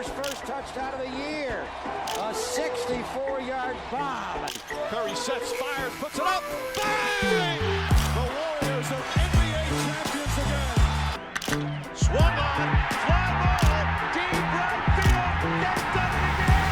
Warriors' first touchdown of the year. A 64-yard bomb. Curry sets, fires, puts it up. Bang! The Warriors are NBA champions again. Swung on, fly ball, deep right field. They've done it again.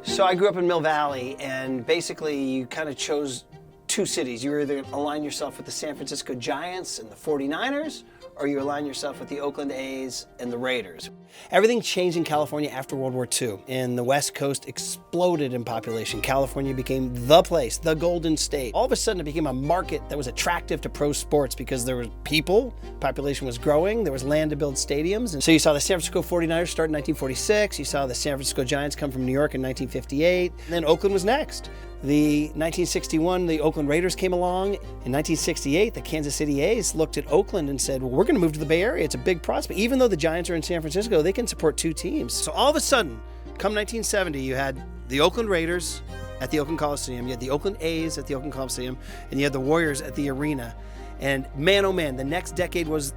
So I grew up in Mill Valley, and basically you kind of chose two cities. You either align yourself with the San Francisco Giants and the 49ers, or you align yourself with the Oakland A's and the Raiders. Everything changed in California after World War II, and the West Coast exploded in population. California became the place, the Golden State. All of a sudden, it became a market that was attractive to pro sports because there were people, population was growing, there was land to build stadiums. And so you saw the San Francisco 49ers start in 1946, you saw the San Francisco Giants come from New York in 1958, and then Oakland was next. The 1961, the Oakland Raiders came along. In 1968, the Kansas City A's looked at Oakland and said, well, we're going to move to the Bay Area. It's a big prospect. Even though the Giants are in San Francisco, they can support two teams. So all of a sudden, come 1970, you had the Oakland Raiders at the Oakland Coliseum, you had the Oakland A's at the Oakland Coliseum, and you had the Warriors at the arena. And man, oh man, the next decade was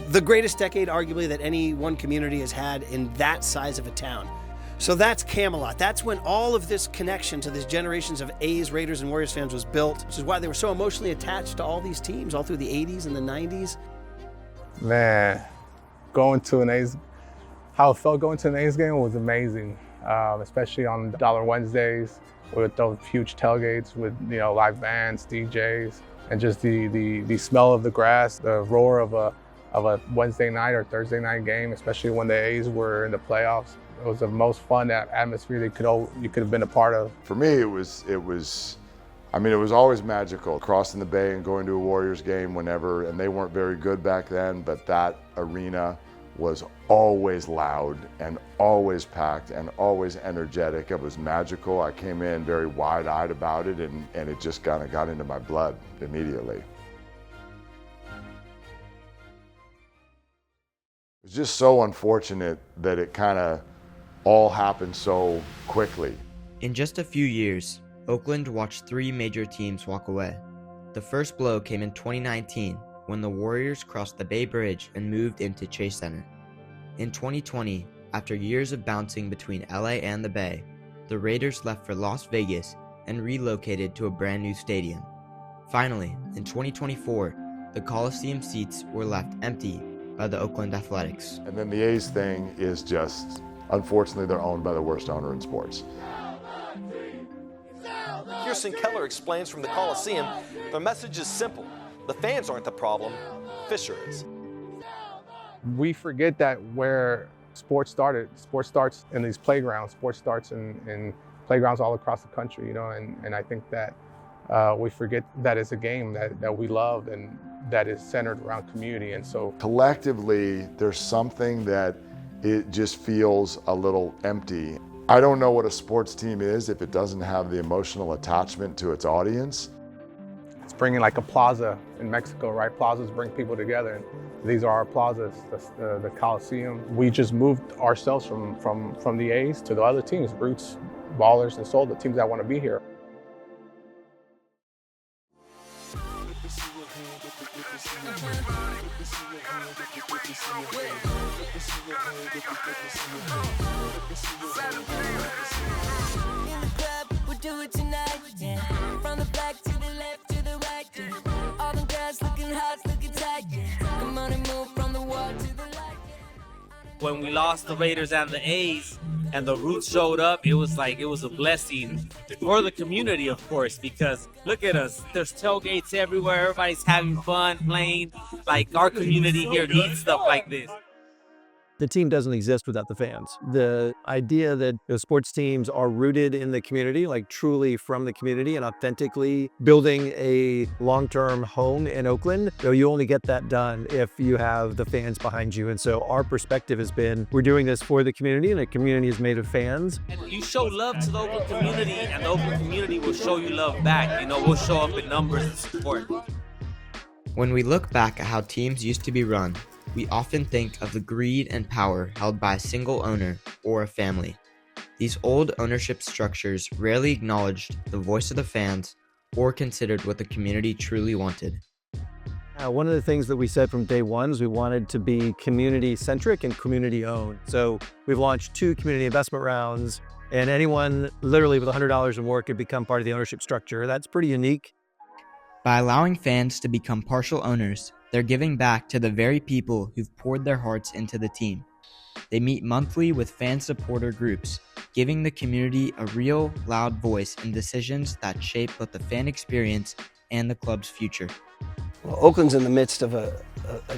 the greatest decade, arguably, that any one community has had in that size of a town. So that's Camelot. That's when all of this connection to these generations of A's, Raiders, and Warriors fans was built, which is why they were so emotionally attached to all these teams all through the 80s and the 90s. Man, going to an A's, how it felt going to an A's game was amazing, especially on Dollar Wednesdays with those huge tailgates with, you know, live bands, DJs, and just the smell of the grass, the roar of a Wednesday night or Thursday night game, especially when the A's were in the playoffs. It was the most fun atmosphere you could have been a part of. For me, it was always magical, crossing the bay and going to a Warriors game whenever, and they weren't very good back then, but that arena was always loud and always packed and always energetic. It was magical. I came in very wide-eyed about it, and it just kind of got into my blood immediately. It was just so unfortunate that it kind of all happened so quickly. In just a few years, Oakland watched three major teams walk away. The first blow came in 2019 when the Warriors crossed the Bay Bridge and moved into Chase Center. In 2020, after years of bouncing between LA and the Bay, the Raiders left for Las Vegas and relocated to a brand new stadium. Finally, in 2024, the Coliseum seats were left empty by the Oakland Athletics. And then the A's thing is just, unfortunately, they're owned by the worst owner in sports. Kirsten Keller explains from the Coliseum, the message is simple. The fans aren't the problem, Fisher is. We forget that where sports started. Sports starts in these playgrounds. Sports starts in playgrounds all across the country, you know, and I think that we forget that it's a game that we love and that is centered around community. And so collectively, there's something that it just feels a little empty. I don't know what a sports team is if it doesn't have the emotional attachment to its audience. It's bringing like a plaza in Mexico, right? Plazas bring people together. And these are our plazas, the Coliseum. We just moved ourselves from the A's to the other teams, Roots, Ballers, and Soul, the teams that want to be here. When we lost the Raiders and the A's and the Roots showed up, it was a blessing for the community, of course, because look at us. There's tailgates everywhere. Everybody's having fun, playing. Like, our community here needs stuff like this. the team doesn't exist without the fans. The idea that sports teams are rooted in the community, like truly from the community and authentically building a long-term home in Oakland, you only get that done if you have the fans behind you. And so our perspective has been, we're doing this for the community, and the community is made of fans. And you show love to the Oakland community, and the Oakland community will show you love back. You know, we'll show up in numbers and support. When we look back at how teams used to be run, we often think of the greed and power held by a single owner or a family. These old ownership structures rarely acknowledged the voice of the fans or considered what the community truly wanted. One of the things that we said from day one is we wanted to be community-centric and community-owned. So we've launched 2 community investment rounds, and anyone literally with $100 or more could become part of the ownership structure. That's pretty unique. By allowing fans to become partial owners, they're giving back to the very people who've poured their hearts into the team. They meet monthly with fan supporter groups, giving the community a real, loud voice in decisions that shape both the fan experience and the club's future. Well, Oakland's in the midst of a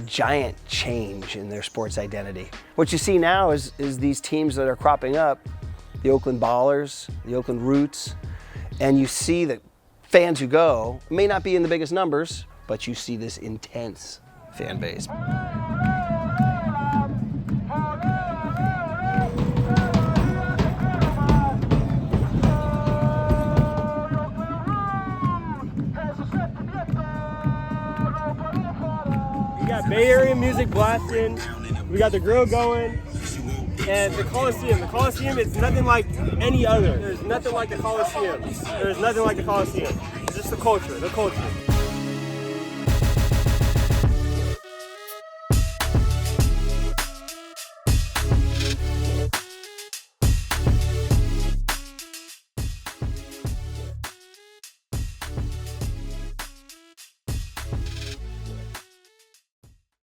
giant change in their sports identity. What you see now is these teams that are cropping up, the Oakland Ballers, the Oakland Roots, and you see that fans who go may not be in the biggest numbers, but you see this intense fan base. We got Bay Area music blasting, we got the grill going, and the Coliseum. The Coliseum is nothing like any other. There's nothing like the Coliseum. There's nothing like the Coliseum. Just the culture, the culture.